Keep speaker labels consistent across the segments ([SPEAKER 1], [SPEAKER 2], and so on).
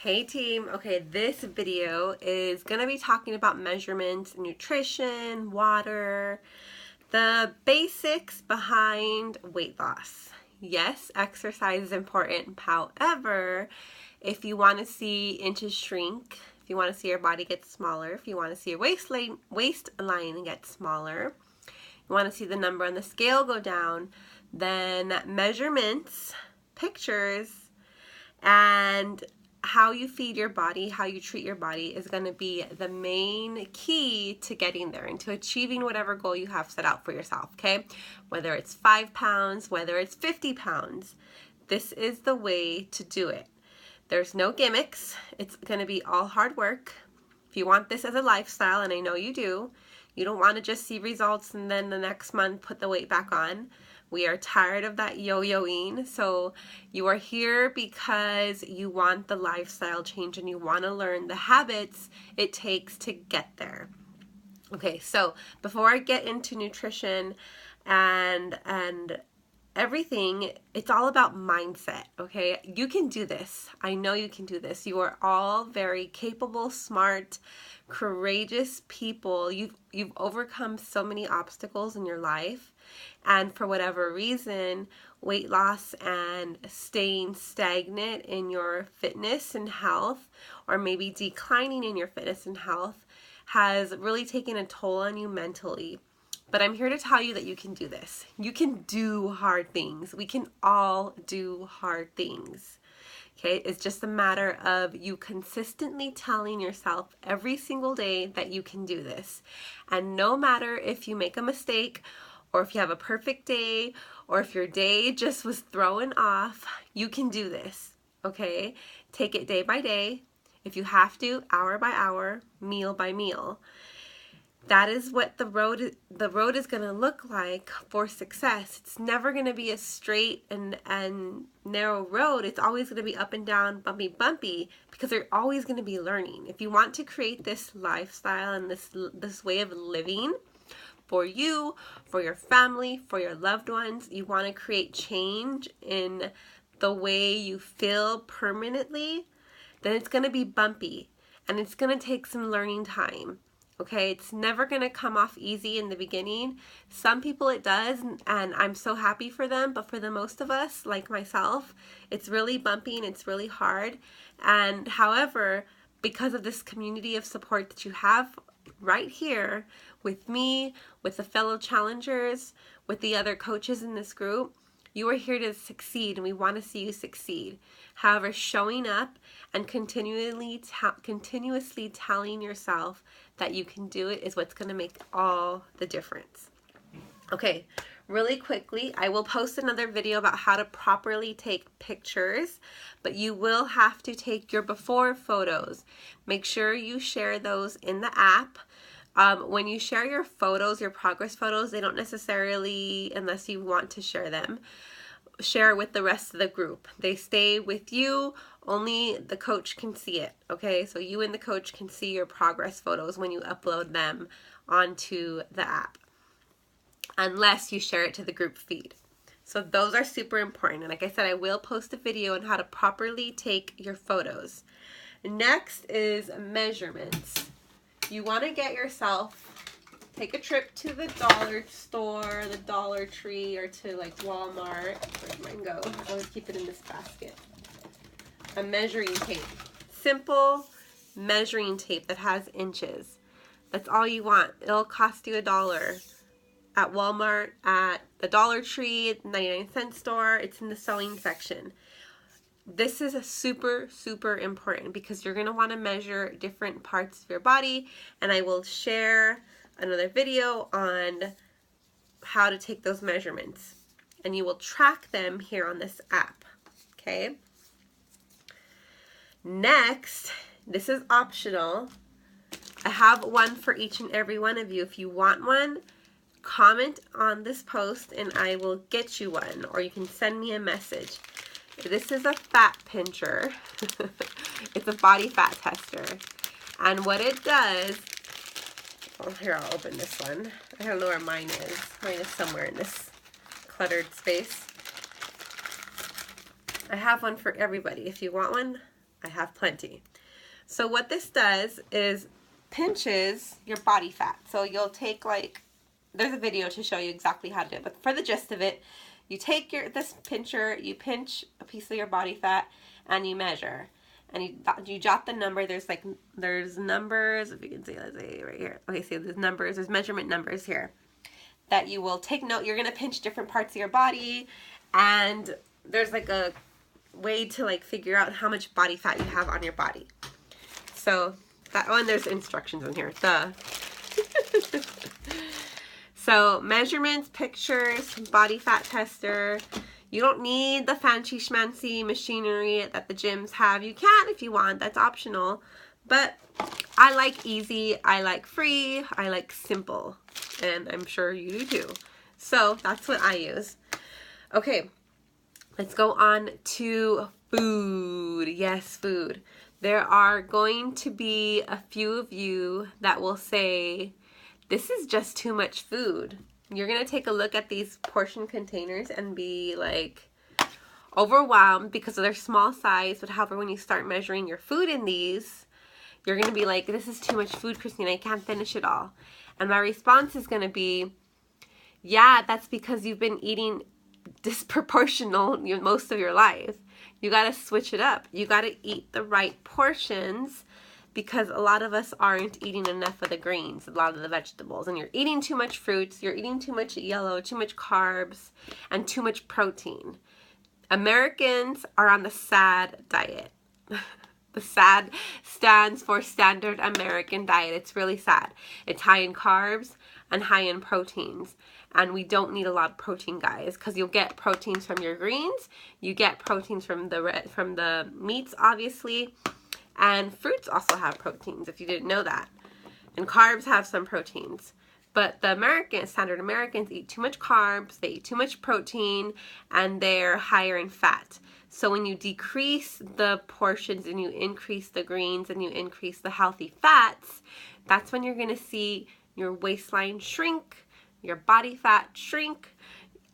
[SPEAKER 1] Hey team, okay, this video is going to be talking about measurements, nutrition, water, the basics behind weight loss. Yes, exercise is important. However, if you want to see inches shrink, if you want to see your body get smaller, if you want to see your waistline get smaller, you want to see the number on the scale go down, then measurements, pictures, and how you feed your body, how you treat your body is going to be the main key to getting there and to achieving whatever goal you have set out for yourself, okay? Whether it's 5 pounds, whether it's 50 pounds, this is the way to do it. There's no gimmicks. It's going to be all hard work. If you want this as a lifestyle, and I know you do, you don't want to just see results and then the next month put the weight back on. We are tired of that yo-yoing. So you are here because you want the lifestyle change and you want to learn the habits it takes to get there. Okay, so before I get into nutrition and everything, it's all about mindset, okay? You can do this. I know you can do this. You are all very capable, smart, courageous people. You've overcome so many obstacles in your life, and for whatever reason, weight loss and staying stagnant in your fitness and health, or maybe declining in your fitness and health, has really taken a toll on you mentally. But I'm here to tell you that you can do this. You can do hard things. We can all do hard things. Okay, it's just a matter of you consistently telling yourself every single day that you can do this. And no matter if you make a mistake or if you have a perfect day or if your day just was thrown off, you can do this. Okay, take it day by day. If you have to, hour by hour, meal by meal. That is what the road is going to look like for success. It's never going to be a straight and narrow road. It's always going to be up and down, bumpy, because you're always going to be learning. If you want to create this lifestyle and this way of living for you, for your family, for your loved ones, you want to create change in the way you feel permanently, then it's going to be bumpy and it's going to take some learning time. Okay, it's never going to come off easy in the beginning. Some people it does, and I'm so happy for them, but for the most of us, like myself, it's really bumpy and it's really hard. And however, because of this community of support that you have right here with me, with the fellow challengers, with the other coaches in this group, you are here to succeed, and we want to see you succeed. However, showing up and continuously telling yourself that you can do it is what's going to make all the difference. Okay, really quickly, I will post another video about how to properly take pictures, but you will have to take your before photos. Make sure you share those in the app. When you share your photos, your progress photos, they don't necessarily, unless you want to share them, share with the rest of the group. They stay with you, only the coach can see it, okay? So you and the coach can see your progress photos when you upload them onto the app, unless you share it to the group feed. So those are super important. And like I said, I will post a video on how to properly take your photos. Next is measurements. You want to get yourself, take a trip to the dollar store, the Dollar Tree, or to like Walmart. Where'd mine go? I always keep it in this basket. A measuring tape. Simple measuring tape that has inches. That's all you want. It'll cost you $1 at Walmart, at the Dollar Tree, 99-cent store. It's in the sewing section. This is a super important because you're going to want to measure different parts of your body, and I will share another video on how to take those measurements, and you will track them here on this app. Okay, next, this is optional. I have one for each and every one of you. If you want one, comment on this post and I will get you one, or you can send me a message. This is a fat pincher. It's a body fat tester. And what it does, oh, here, I'll open this one. I don't know where mine is. Mine is somewhere in this cluttered space. I have one for everybody. If you want one, I have plenty. So what this does is pinches your body fat. So you'll take like, there's a video to show you exactly how to do it, but for the gist of it, you take this pincher, you pinch a piece of your body fat, and you measure. And you jot the number. There's numbers, if you can see, let's say right here. Okay, see, there's numbers, there's measurement numbers here that you will take note. You're gonna pinch different parts of your body, and there's like a way to like figure out how much body fat you have on your body. So that one, there's instructions in here. So measurements, pictures, body fat tester. You don't need the fancy schmancy machinery that the gyms have. You can if you want, that's optional. But I like easy, I like free, I like simple. And I'm sure you do too. So that's what I use. Okay, let's go on to food. Yes, food. There are going to be a few of you that will say, this is just too much food. You're going to take a look at these portion containers and be like overwhelmed because of their small size. But however, when you start measuring your food in these, you're going to be like, this is too much food, Christina. I can't finish it all. And my response is going to be, yeah, that's because you've been eating disproportional most of your life. You got to switch it up. You got to eat the right portions, because a lot of us aren't eating enough of the greens, a lot of the vegetables, and you're eating too much fruits, you're eating too much yellow, too much carbs, and too much protein. Americans are on the SAD diet. The SAD stands for Standard American Diet. It's really sad. It's high in carbs and high in proteins. And we don't need a lot of protein, guys, because you'll get proteins from your greens. You get proteins from the meats, obviously. And fruits also have proteins, if you didn't know that. And carbs have some proteins. But the standard Americans eat too much carbs, they eat too much protein, and they're higher in fat. So when you decrease the portions and you increase the greens and you increase the healthy fats, that's when you're going to see your waistline shrink, your body fat shrink.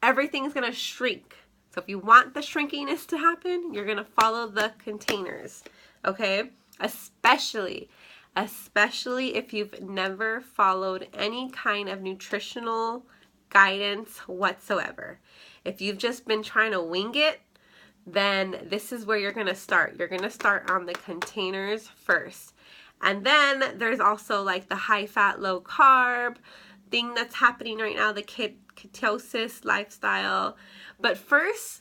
[SPEAKER 1] Everything's going to shrink. So if you want the shrinkiness to happen, you're going to follow the containers. Okay? Especially if you've never followed any kind of nutritional guidance whatsoever. If you've just been trying to wing it, then this is where you're going to start. You're going to start on the containers first. And then there's also like the high fat, low carb thing that's happening right now, the ketosis lifestyle. But first,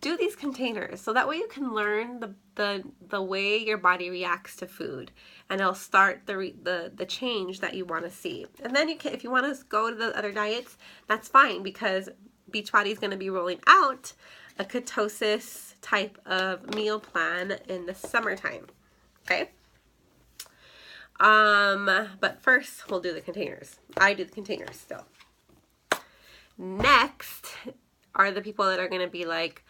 [SPEAKER 1] do these containers so that way you can learn the way your body reacts to food, and it'll start the change that you want to see. And then you can, if you want to go to the other diets, that's fine, because Beachbody is going to be rolling out a ketosis type of meal plan in the summertime. Okay. But first we'll do the containers. I do the containers still. Next are the people that are going to be like,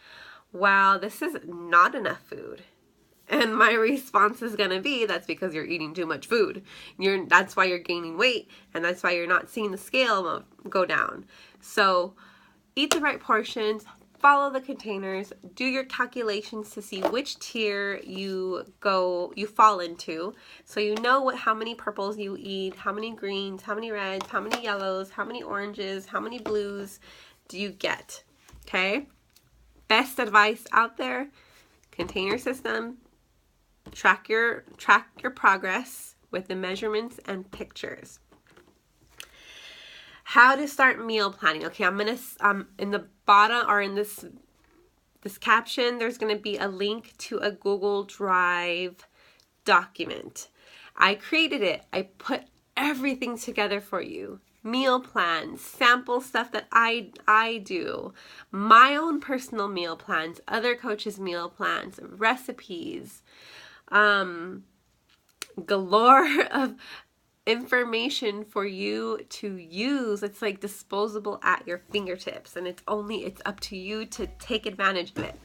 [SPEAKER 1] wow, this is not enough food. And my response is going to be, that's because you're eating too much food. That's why you're gaining weight, and that's why you're not seeing the scale go down. So eat the right portions, follow the containers, do your calculations to see which tier you fall into. So you know how many purples you eat, how many greens, how many reds, how many yellows, how many oranges, how many blues do you get. Okay? Best advice out there, container system. Track your progress with the measurements and pictures. How to start meal planning. Okay, I'm gonna in the bottom, or in this caption, there's gonna be a link to a Google Drive document. I created it. I put everything together for you. Meal plans, sample stuff that I do, my own personal meal plans, other coaches' meal plans, recipes, galore of information for you to use. It's like disposable at your fingertips, and it's up to you to take advantage of it.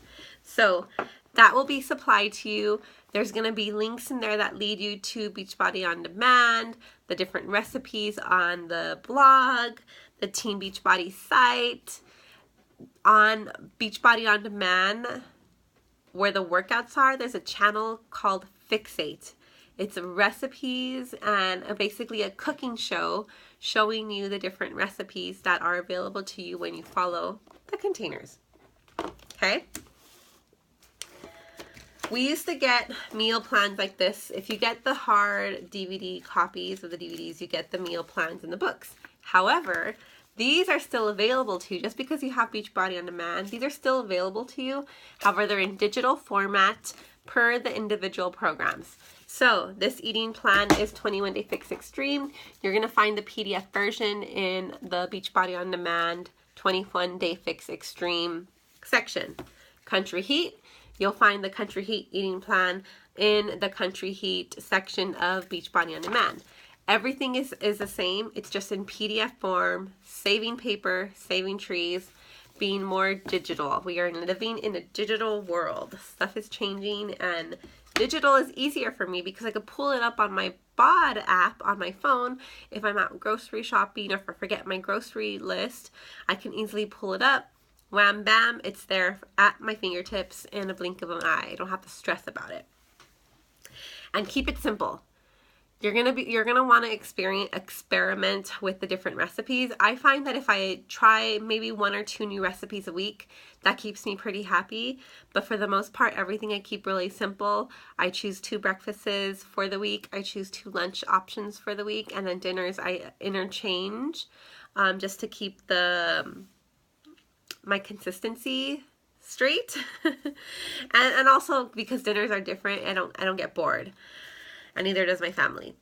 [SPEAKER 1] So that will be supplied to you. There's going to be links in there that lead you to Beachbody On Demand, the different recipes on the blog, the Team Beachbody site. On Beachbody On Demand where the workouts are, there's a channel called Fixate. It's recipes and basically a cooking show showing you the different recipes that are available to you when you follow the containers. Okay? We used to get meal plans like this. If you get the hard DVD copies of the DVDs, you get the meal plans in the books. However, these are still available to you. Just because you have Beachbody On Demand, these are still available to you. However, they're in digital format per the individual programs. So this eating plan is 21 Day Fix Extreme. You're going to find the PDF version in the Beachbody On Demand 21 Day Fix Extreme section. Country Heat, you'll find the Country Heat eating plan in the Country Heat section of Beachbody On Demand. Everything is the same. It's just in PDF form, saving paper, saving trees, being more digital. We are living in a digital world. Stuff is changing, and digital is easier for me because I could pull it up on my BOD app on my phone. If I'm out grocery shopping or if I forget my grocery list, I can easily pull it up. Wham bam, it's there at my fingertips in a blink of an eye. I don't have to stress about it. And keep it simple. You're gonna want to experiment with the different recipes. I find that if I try maybe 1 or 2 new recipes a week, that keeps me pretty happy. But for the most part, everything I keep really simple. I choose 2 breakfasts for the week. I choose 2 lunch options for the week, and then dinners I interchange just to keep my consistency straight. and also because dinners are different, I don't get bored. And neither does my family.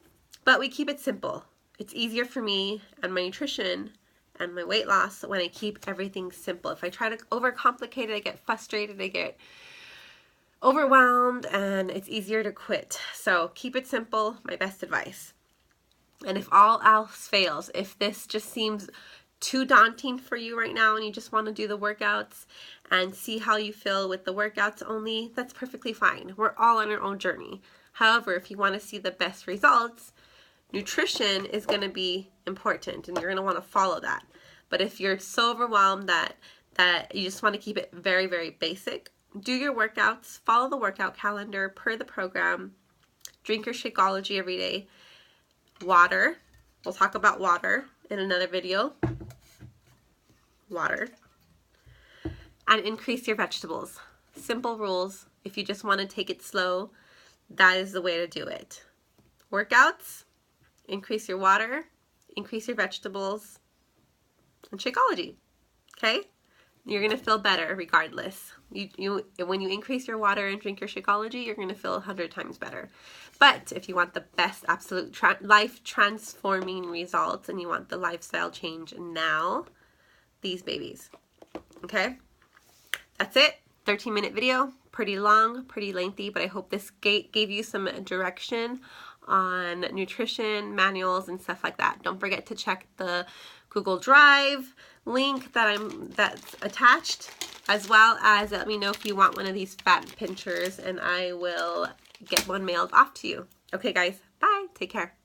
[SPEAKER 1] But we keep it simple. It's easier for me and my nutrition and my weight loss when I keep everything simple. If I try to overcomplicate it, I get frustrated, I get overwhelmed, and it's easier to quit. So keep it simple, my best advice. And if all else fails, if this just seems too daunting for you right now and you just want to do the workouts and see how you feel with the workouts only, that's perfectly fine. We're all on our own journey. However, if you want to see the best results, nutrition is going to be important and you're going to want to follow that. But if you're so overwhelmed that you just want to keep it very, very basic, do your workouts, follow the workout calendar per the program, drink your Shakeology every day, water. We'll talk about water in another video. Water. And increase your vegetables. Simple rules. If you just want to take it slow, that is the way to do it. Workouts, increase your water, increase your vegetables, and Shakeology. Okay? You're going to feel better regardless. When you increase your water and drink your Shakeology, you're going to feel 100 times better. But if you want the best absolute life-transforming results and you want the lifestyle change now, these babies. Okay? That's it. 13-minute video. Pretty long, pretty lengthy, but I hope this gave you some direction on nutrition manuals and stuff like that. Don't forget to check the Google Drive link that's attached, as well as let me know if you want one of these fat pinchers and I will get one mailed off to you. Okay guys, bye, take care.